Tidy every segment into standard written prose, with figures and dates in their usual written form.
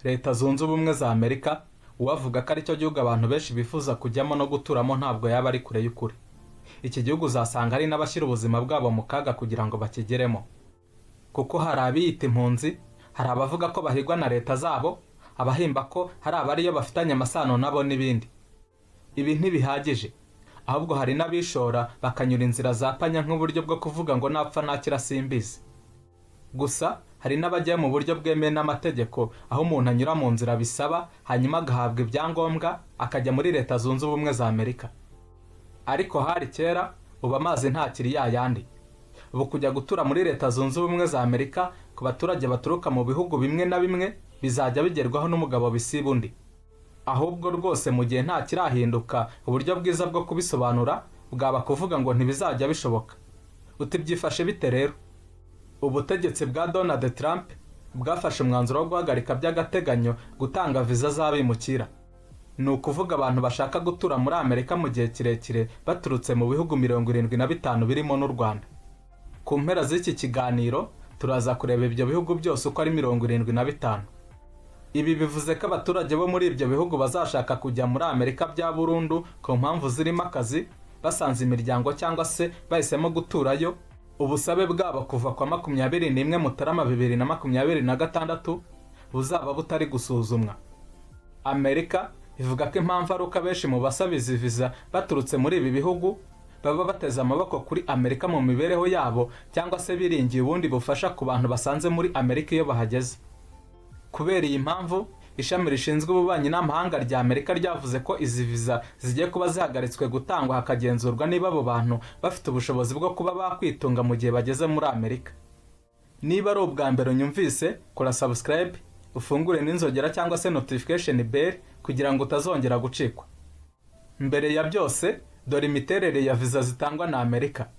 Leta Zunze Ubumwe za Amerika, uwavuga ko aricyo gihugu abantu benshi bifuza kujyamo no guturamo ntabwo yaba ari kure y'ukuri. Iki gihugu uzasanga hari n'abashyira ubuzima bwabo mu kaga kugira ngo bakigeremo. Kuko hari abiyita impunzi, hari abavuga ko bahigwa na leta zabo, abahimba ko hari abariyo bafitanye amasano nabo n'ibindi. Ibi ntibihagije, ahubwo hari n'abishora bakanyura inzira za panya nk'uburyo bwo kuvuga ngo napfa nakira simbizi. Gusa hari n'abajya mu buryo bwemewe n'amategeko, aho umuntu anyura mu nzira bisaba hanyuma agahabwa ibyangombwa akajya muri Leta Zunze Ubumwe za Amerika. Ariko hari kera, ubu amazi ntakiri yayandi. Ubu kujya gutura muri Leta Zunze Ubumwe za Amerika ku baturage baturuka mu bihugu bimwe na bimwe bizajya bigerwaho n'umugabo bisiba undi. Ahubwo rwose mu gihe nta kirahinduka, uburyo bwiza bwo kubisobanura bwaba kuvuga ngo ntibizajya bishoboka. Uti byifashe bite rero? Ubutegetsi bwa Donald Trump bwafashe umwanzuro wo guhagarika by'agateganyo gutanga viza z'abimukira. Ni ukuvuga abantu bashaka gutura muri Amerika mu gihe kirekire baturutse mu bihugu 75 birimo n'u Rwanda. Ku mpera z'iki kiganiro turaza kureba ibyo bihugu byose uko ari 75. Ibi bivuze ko abaturage bo muri ibyo bihugu bazashaka kujya muri Amerika bya burundu ku mpamvu zirimo akazi, basanze imiryango cyangwa se bahisemo guturayo. Ubusabe bwabo kuva kwa 21 Mutarama 2026 buzaba butari gusuzumwa. Amerika ivuga ko impamvu ari uko benshi mu basaba izi viza baturutse muri ibi bihugu baba bateze amaboko kuri Amerika mu mibereho yabo, cyangwa se biringiye ubundi bufasha ku bantu basanze muri Amerika iyo bahageze. Kubera iyi mpamvu, ishami rishinzwe ububanyi n'amahanga rya Amerika ryavuze ko izi viza zigiye kuba zihagaritswe gutangwa, hakagenzurwa niba abo bantu bafite ubushobozi bwo kuba bakwitunga mu gihe bageze muri Amerika. Niba ari ubwa mbere unyumvise, kora subscribe, ufungure n'inzogera cyangwa se notification bell kugira ngo utazongera gucikwa. Mbere ya byose, dore imiterere ya viza zitangwa na Amerika.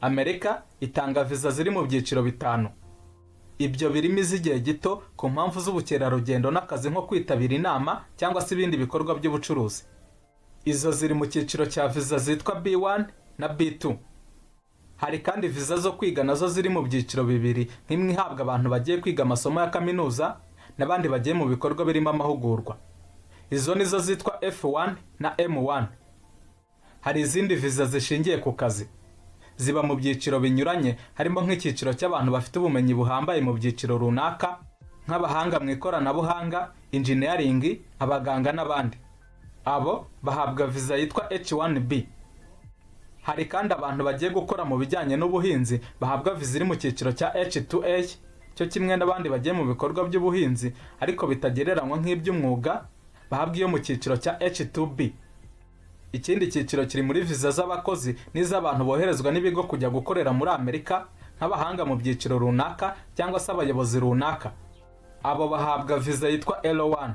Amerika itanga viza ziri mu byiciro 5. Ibyo birimo iz'igihe gito ku mpamvu z'ubukerarugendo n'akazi nko kwitabira inama cyangwa se ibindi bikorwa by'ubucuruzi. Izo ziri mu cyiciro cya viza zitwa B1 na B2. Hari kandi viza zo kwiga nazo ziri mu byiciro 2, nk'imwe ihabwa abantu bagiye kwiga amasomo ya kaminuza n'abandi bagiye mu bikorwa birimo amahugurwa. Izo nizo zitwa F1 na M1. Hari izindi viza zishingiye ku kazi. Ziba mu byiciro binyuranye, harimo nk'icyiciro cy'abantu bafite ubumenyi buhambaye mu byiciro runaka, nk'abahanga mu ikoranabuhanga, engineering, abaganga n'abandi. Abo bahabwa viza yitwa H1B. Hari kandi abantu bagiye gukora mu bijyanye n'ubuhinzi bahabwa viza iri mu cyiciro cya H2A, cyo kimwe n'abandi bagiye mu bikorwa by'ubuhinzi ariko bitagereranywa nk'iby'umwuga bahabwa iyo mu cyiciro cya H2B. Ikindi cyiciro kiri muri viza z'abakozi n'iz'abantu boherezwa n'ibigo kujya gukorera muri Amerika, nk'abahanga mu byiciro runaka cyangwa se abayobozi runaka. Abo bahabwa viza yitwa L1.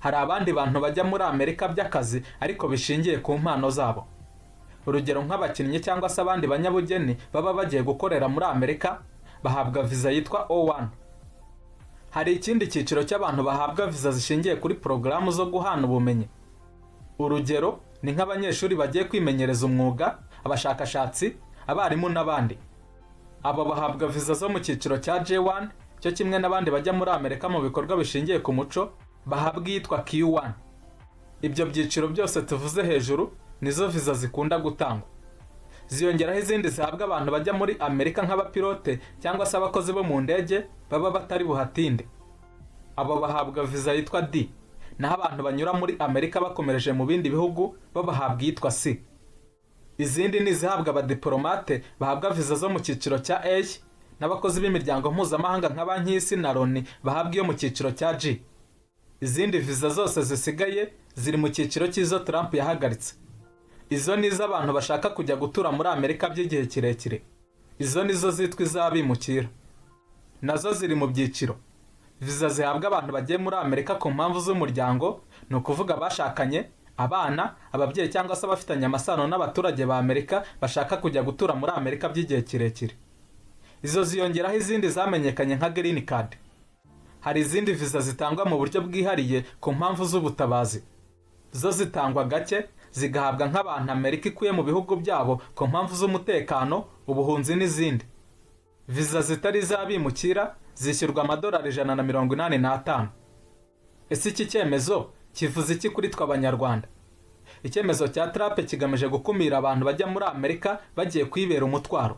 Hari abandi bantu bajya muri Amerika by'akazi ariko bishingiye ku mpano zabo. Urugero nk'abakinnyi cyangwa se abandi banyabugeni baba bagiye gukorera muri Amerika bahabwa viza yitwa O1. Hari ikindi cyiciro cy'abantu bahabwa viza zishingiye kuri porogaramu zo guhana ubumenyi. Urugero ni nk'abanyeshuri bagiye kwimenyereza umwuga, abashakashatsi, abarimu n'abandi. Abo bahabwa viza zo mu cyiciro cya J1, cyo kimwe n'abandi bajya muri Amerika mu bikorwa bishingiye ku muco bahabwa iyitwa Q1. Ibyo byiciro byose tuvuze hejuru nizo viza zikunda gutangwa. Ziyongeraho izindi zihabwa abantu bajya muri Amerika nk'abapilote cyangwa se abakozi bo mu ndege baba batari buhatinde. Abo bahabwa viza yitwa D. Naho abantu banyura muri Amerika bakomereje mu bindi bihugu babahabwa iyitwa C. Izindi ni izihabwa abadiplomate bahabwa viza zo mu cyiciro cya A, n'abakozi b'imiryango mpuzamahanga nka Banki y'Isi na Loni bahabwa iyo mu cyiciro cya G. Izindi viza zose zisigaye ziri mu cyiciro cy'izo Trump yahagaritse. Izo ni iz'abantu bashaka kujya gutura muri Amerika by'igihe kirekire. Izo nizo zitwa iz'abimukira. Nazo ziri mu byiciro. Viza zihabwa abantu bagiye muri Amerika ku mpamvu z'umuryango, ni ukuvuga bashakanye, abana, ababyeyi cyangwa se abafitanye amasano n'abaturage ba Amerika bashaka kujya gutura muri Amerika by'igihe kirekire. Izo ziyongeraho izindi zamenyekanye nka Green Card. Hari izindi viza zitangwa mu buryo bwihariye ku mpamvu z'ubutabazi. Zo zitangwa gake, zigahabwa nk'abantu Amerika ikuye mu bihugu byabo ku mpamvu z'umutekano, ubuhunzi n'izindi. Viza zitari iz'abimukira zishyurwa $185. Ese iki cyemezo kivuze iki kuri twe Abanyarwanda? Icyemezo cya Trump kigamije gukumira abantu bajya muri Amerika bagiye kwibera umutwaro.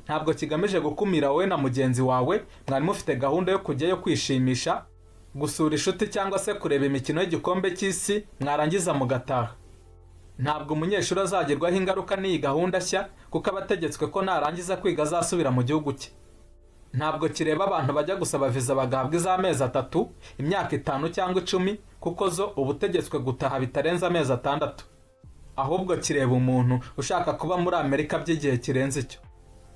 Ntabwo kigamije gukumira wowe na mugenzi wawe mwari mufite gahunda yo kujyayo kwishimisha, gusura inshuti cyangwa se kureba imikino y'igikombe cy'isi mwarangiza mugataha. Ntabwo umunyeshuri azagirwaho ingaruka n'iyi gahunda nshya kuko abategetswe ko narangiza kwiga azasubira mu gihugu cye. Ntabwo kireba abantu bajya gusaba viza bagahabwa iz'amezi 3, imyaka 5 cyangwa 10 kuko zo ubutegetswe gutaha bitarenze amezi 6. Ahubwo kireba umuntu ushaka kuba muri Amerika by'igihe kirenze icyo.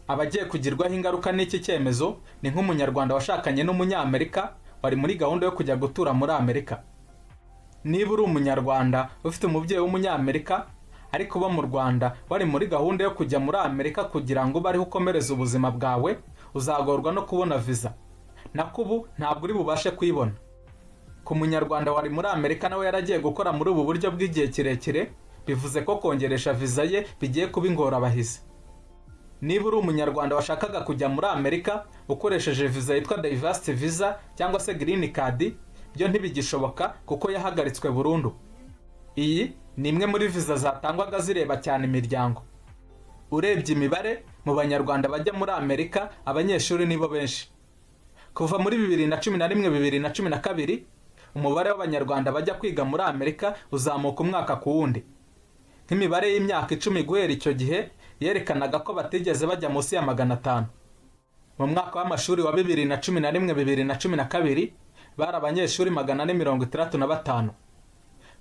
Abagiye kugirwaho ingaruka n'iki cyemezo ni nk'umunyarwanda washakanye n'umunyamerika wari muri gahunda yo kujya gutura muri Amerika. Niba uri umunyarwanda ufite umubyeyi w'umunyamerika ariko uba mu Rwanda wari muri gahunda yo kujya muri Amerika kugira ngo bariho ukomereza ubuzima bwawe, uzagorwa no kubona viza. Nakubu ntabwo uri bubashe kuyibona. Ku munyarwanda wari muri Amerika nawe yaragiye gukora muri ubu buryo bw'igihe kirekire, bivuze ko kongeresha viza ye bigiye kuba ingorabahizi. Niba uri umunyarwanda washakaga kujya muri Amerika ukoresheje viza yitwa Diversity Visa cyangwa se Green Card, byo ntibigishoboka kuko yahagaritswe burundu. Iyi ni imwe muri viza zatangwaga zireba cyane imiryango. Urebye imibare mu banyarwanda bajya muri Amerika, abanyeshuri nibo benshi. Kuva muri 2011-2012 umubare w'abanyarwanda bajya kwiga muri Amerika uzamuka umwaka ku wundi. Nk'imibare y'imyaka 10 guhera icyo gihe yerekanaga ko batigeze bajya munsi ya 500. Mu mwaka w'amashuri wa 2011-2012 bari abanyeshuri 465.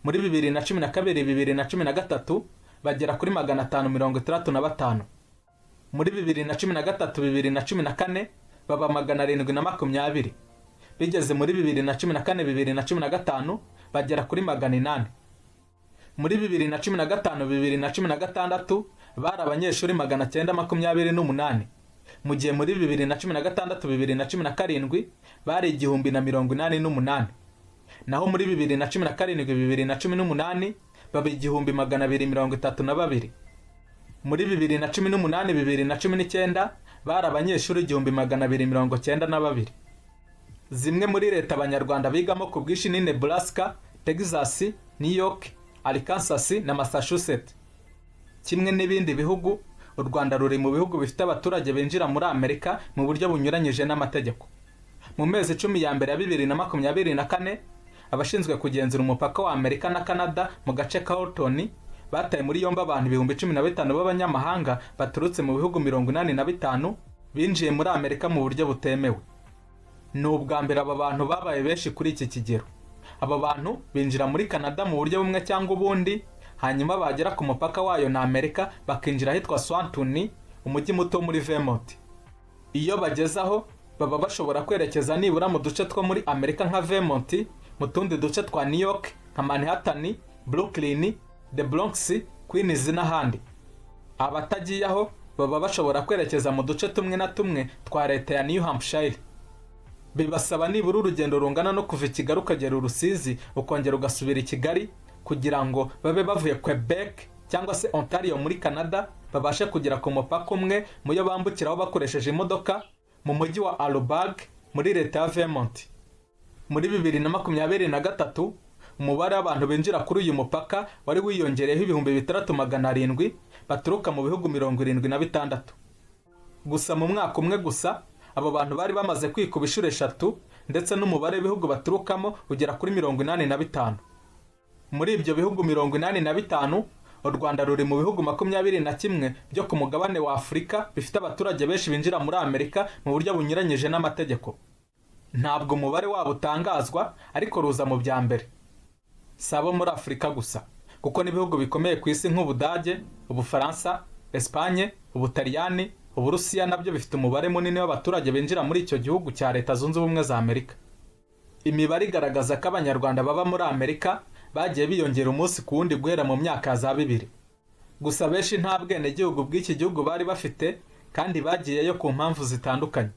Muri 2012-2013 bagera kuri 565. Muri 2013-2014 baba 720. Bigeze muri 2014-2015 bagera kuri 800. Muri 2015-2016 bari abanyeshuri 928. Mu gihe muri 2016-2017 bari 1088. Naho muri 2017-2018 baba 1232. Muri 2018-2019 bari abanyeshuri 1292. Zimwe muri leta abanyarwanda bigamo ku bwinshi ni Nebraska, Texas, New York, Arkansas na Massachusetts. Kimwe n'ibindi bihugu, u Rwanda ruri mu bihugu bifite abaturage binjira muri Amerika mu buryo bunyuranyije n'amategeko. Mu mezi 10 ya mbere ya 2024 abashinzwe kugenzura umupaka wa Amerika na Canada mu gace ka Horton bataye muri yombi abantu 15,000 b'abanyamahanga baturutse mu bihugu 85 binjiye muri Amerika mu buryo butemewe. Ni ubwa mbere aba bantu babaye benshi kuri iki kigero. Aba bantu binjira muri Canada mu buryo bumwe cyangwa ubundi, hanyuma bagera ku mupaka wayo na Amerika bakinjira ahitwa Swanton, umujyi muto muri Vermont. Iyo bagezaho baba bashobora kwerekeza nibura mu duce two muri Amerika nka Vermont, mu tundi duce twa New York nka Manhattan, Brooklyn, The Bronx, Queens n'ahandi. Abatagiye aho baba bashobora kwerekeza mu duce tumwe na tumwe twa leta ya New Hampshire. Bibasaba nibura urugendo rungana no kuva Kigali ukagera Rusizi ukongera ugasubira i Kigali kugira ngo babe bavuye Quebec cyangwa se Ontario muri Canada babashe kugera ku mupaka umwe muyo bambukiraho bakoresheje imodoka mu mujyi wa Arlberg muri leta ya Vermont. Muri 2023 umubare w'abantu binjira kuri uyu mupaka wari wiyongereyeho 6700 baturuka mu bihugu 76. Gusa mu mwaka umwe gusa abo bantu bari bamaze kwikuba inshuro 3 ndetse n'umubare w'ibihugu baturukamo ugera kuri 85. Muri ibyo bihugu 85 u Rwanda ruri mu bihugu 21 byo ku mugabane wa Afurika bifite abaturage benshi binjira muri Amerika mu buryo bunyuranyije n'amategeko. Ntabwo umubare wabo utangazwa ariko ruza mu bya mbere. Sabo muri Afurika gusa kuko n'ibihugu bikomeye ku isi nk'Ubudage, Ubufaransa, Espagne, Ubutaliyani, Uburusiya nabyo bifite umubare munini w'abaturage binjira muri icyo gihugu cya Leta Zunze Ubumwe za Amerika. Imibare igaragaza ko abanyarwanda baba muri Amerika bagiye biyongera umunsi ku wundi guhera mu myaka za 2000. Gusa benshi nta bwenegihugu bw'iki gihugu bari bafite kandi bagiyeyo ku mpamvu zitandukanye.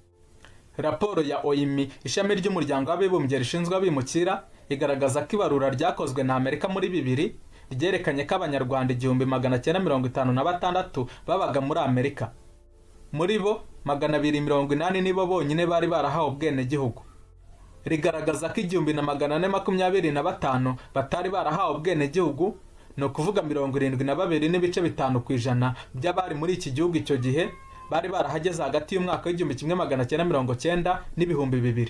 Raporo ya OIM, ishami ry'umuryango w'abibumbye rishinzwe abimukira, igaragaza ko ibarura ryakozwe na Amerika muri 2000 ryerekanye ko abanyarwanda 1956 babaga muri Amerika. Muri bo 280 nibo bonyine bari barahawe ubwenegihugu. rigaragaza ko 1425 batari barahawe ubwenegihugu, ni ukuvuga 72.5% by'abari muri iki gihugu icyo gihe bari barahageze hagati y'umwaka w'1990 n'ibihumbi 2000.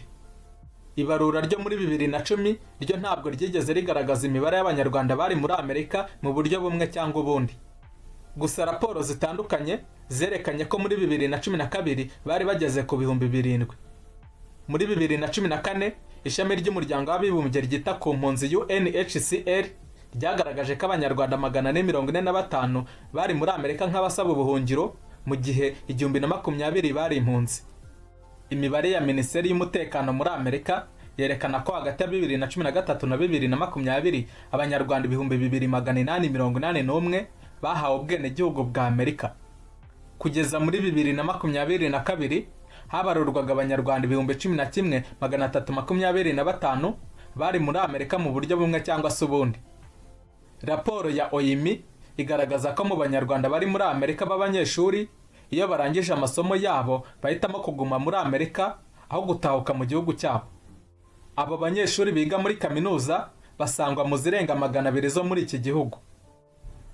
Ibarura ryo muri 2010 ryo ntabwo ryigeze rigaragaza imibare y'abanyarwanda bari muri Amerika mu buryo bumwe cyangwa ubundi. Gusa raporo zitandukanye zerekanye ko muri 2012 bari bageze ku bihumbi 7. Muri 2014 ishami ry'umuryango w'abibumbye ryita ku mpunzi UNHCR ryagaragaje ko abanyarwanda 445 bari muri Amerika nk'abasaba ubuhungiro, mu gihe 1020 bari impunzi. Imibare ya Minisiteri y'Umutekano muri Amerika yerekana ko hagati ya 2013 na 2020 abanyarwanda 2881 bahawe ubwenegihugu bwa Amerika. Kugeza muri 2022 habarurwaga abanyarwanda 11,325 bari muri Amerika mu buryo bumwe cyangwa se ubundi. Raporo ya OIM igaragaza ko mu banyarwanda bari muri Amerika b'abanyeshuri, iyo barangije amasomo yabo bahitamo kuguma muri Amerika aho gutahuka mu gihugu cyabo. Abo banyeshuri biga muri kaminuza basangwa mu zirenga 200 zo muri iki gihugu.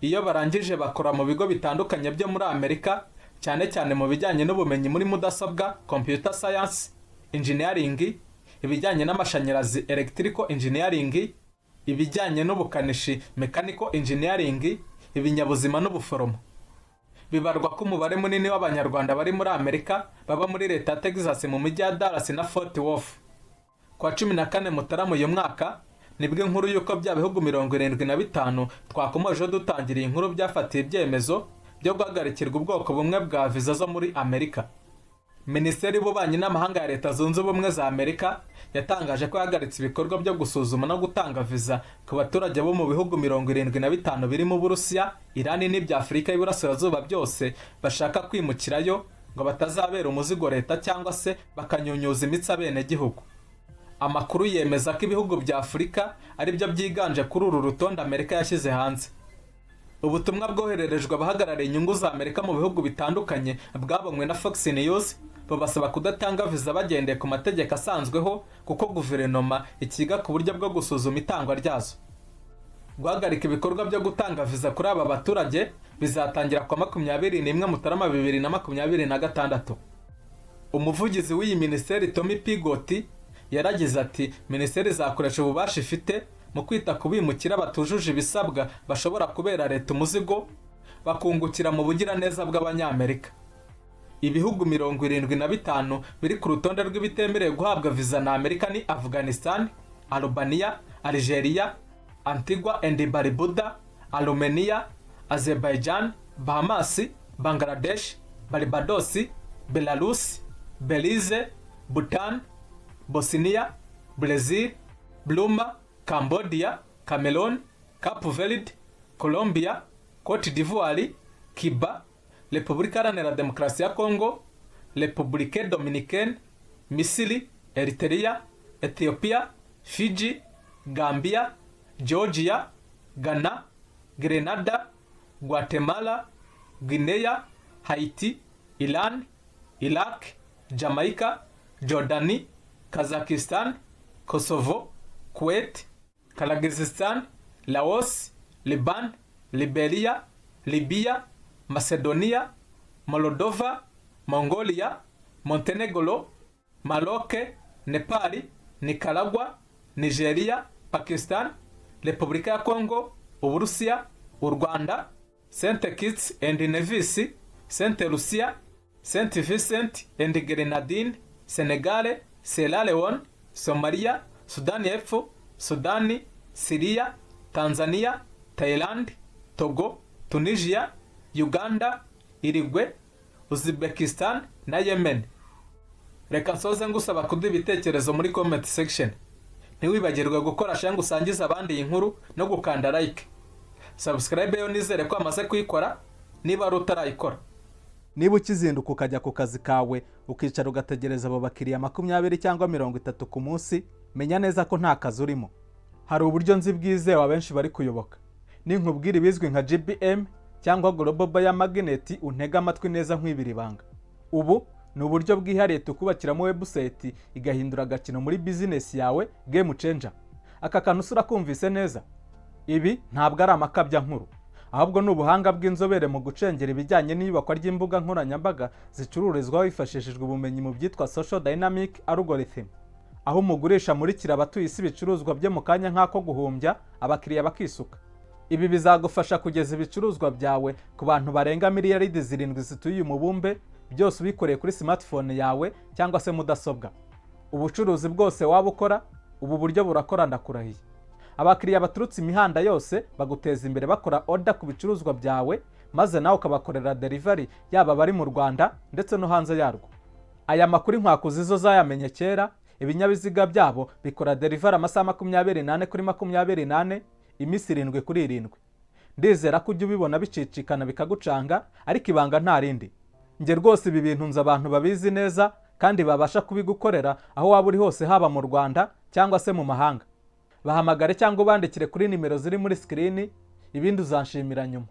Iyo barangije bakora mu bigo bitandukanye byo muri Amerika, cyane cyane mu bijyanye n'ubumenyi muri mudasobwa, computer science, engineering, ibijyanye n'amashanyarazi electrical engineering, ibijyanye n'ubukanishi mechanical engineering, ibinyabuzima n'ubuforomo. Bibarwa ko umubare munini w'abanyarwanda bari muri Amerika baba muri leta ya Texas mu mijyi ya Dallas na Fort Worth. Kwa 14 Mutarama uyu mwaka nibwo inkuru y'uko bya bihugu 75 twakomeje dutangiriye inkuru byafatiye ibyemezo byo guhagarikirwa ubwoko bumwe bwa viza zo muri Amerika. Minisiteri y'Ububanyi n'Amahanga ya Leta Zunze Ubumwe za Amerika yatangaje ko yahagaritse ibikorwa byo gusuzuma no gutanga viza ku baturage bo mu bihugu 75 birimo Burusiya, Irani n'ibya Afurika y'Iburasirazuba byose bashaka kwimukirayo ngo batazabera umuzigo leta cyangwa se bakanyunyuza imitsi abenegihugu. Amakuru yemeza ko ibihugu bya Afurika ari byo byiganje kuri uru rutonde Amerika yashyize hanze. Ubutumwa bwohererejwe abahagarariye inyungu za Amerika mu bihugu bitandukanye bwabonywe na Fox News babasaba kudatanga viza bagendeye ku mategeko asanzweho, kuko guverinoma ikiga ku buryo bwo gusuzuma itangwa ryazo. Guhagarika ibikorwa byo gutanga viza kuri aba baturage bizatangira kwa 21 Mutarama 2026. Umuvugizi w'iyi minisiteri Tommy Pigott yaragize ati minisiteri izakoresha ububasha ifite mu kwita ku bimukira batujuje ibisabwa bashobora kubera leta umuzigo bakungukira mu bugiraneza bw'abanyamerika. Ibihugu 75 biri ku rutonde rw'ibitemerewe guhabwa viza na Amerika ni Afghanistan, Albania, Algeria, Antigua and Barbuda, Armenia, Azerbaijan, Bahamas, Bangladesh, Barbados, Belarus, Belize, Bhutan, Bosnia, Brazil, Burma, Cambodia, Cameroon, Cape Verde, Colombia, Cote d'Ivoire, Cuba, Repubulika Iharanira Demokarasi ya Congo, Repubulika Dominicaine, Misiri, Eritrea, Ethiopia, Fiji, Gambia, Georgia, Ghana, Grenada, Guatemala, Guinea, Haiti, Iran, Iraq, Jamaica, Jordani, Kazakhstan, Kosovo, Kuwait, Kyrgyzstan, Laos, Liban, Liberia, Libya, Macedonia, Moldova, Mongolia, Montenegro, Maroc, Nepal, Nicaragua, Nigeria, Pakistan, Repubulika ya Congo, Uburusiya, u Rwanda, St. Kitts and Nevis, St. Lucia, St. Vincent and Grenadines, Senegal, Sierra Leone, Somalia, Sudani y'Epfo, Sudani, Syria, Tanzania, Thailand, Togo, Tunisia, Uganda, Uruguay, Uzbekistan na Yemen. Reka nsoze ngusaba kuduha ibitekerezo muri comment section. Ntiwibagirwe gukora share ngo usangize abandi iyi nkuru no gukanda like. Subscribe yo nizere ko amaze kuyikora niba ari utarayikora. Niba ukizinduka ukajya ku kazi kawe ukicara ugategereza abo bakiriya 20 cyangwa 30 ku munsi, menya neza ko nta kazi urimo. Hari uburyo nzi bwizewe abenshi bari kuyoboka. Ninkubwira ibizwi nka GBM cyangwa Global Buyer Magnet untega amatwi neza nkwibira ibanga. Ubu ni uburyo bwihariye tukubakiramo website igahindura agakino muri business yawe game changer. Aka kantu usura kumvise neza? Ibi ntabwo ari amakabya nkuru, ahubwo ni ubuhanga bw'inzobere mu gucengera ibijyanye n'iyubakwa ry'imbuga nkoranyambaga zicururizwaho hifashishijwe ubumenyi mu byitwa social dynamic algorithm, aho umugurisha amurikira abatuye isi ibicuruzwa bye mu kanya nk'ako guhumbya abakiriya bakisuka. Ibi bizagufasha kugeza ibicuruzwa byawe ku bantu barenga miliyaridi 7 zituye umubumbe, byose ubikoreye kuri smartphone yawe cyangwa se mudasobwa. Ubucuruzi bwose waba ukora, ubu buryo burakora ndakurahiye. Abakiriya baturutse imihanda yose baguteza imbere bakora order ku bicuruzwa byawe, maze nawe ukabakorera delivery yaba bari mu Rwanda ndetse no hanze yarwo. Aya makuru inkwakuzizo zayamenye kera, ibinyabiziga byabo bikora delivery amasaha 24 kuri 24, iminsi 7 kuri 7. Ndizera ko ujya ubibona bicicikana bikagucanga, ariko ibanga nta rindi. Nge rwose ibi bintu nzi abantu babizi neza kandi babasha kubigukorera aho waba uri hose, haba mu Rwanda cyangwa se mu mahanga. Bahamagare cyangwa ubandikire kuri nimero ziri muri screen, ibindi uzanshimira nyuma.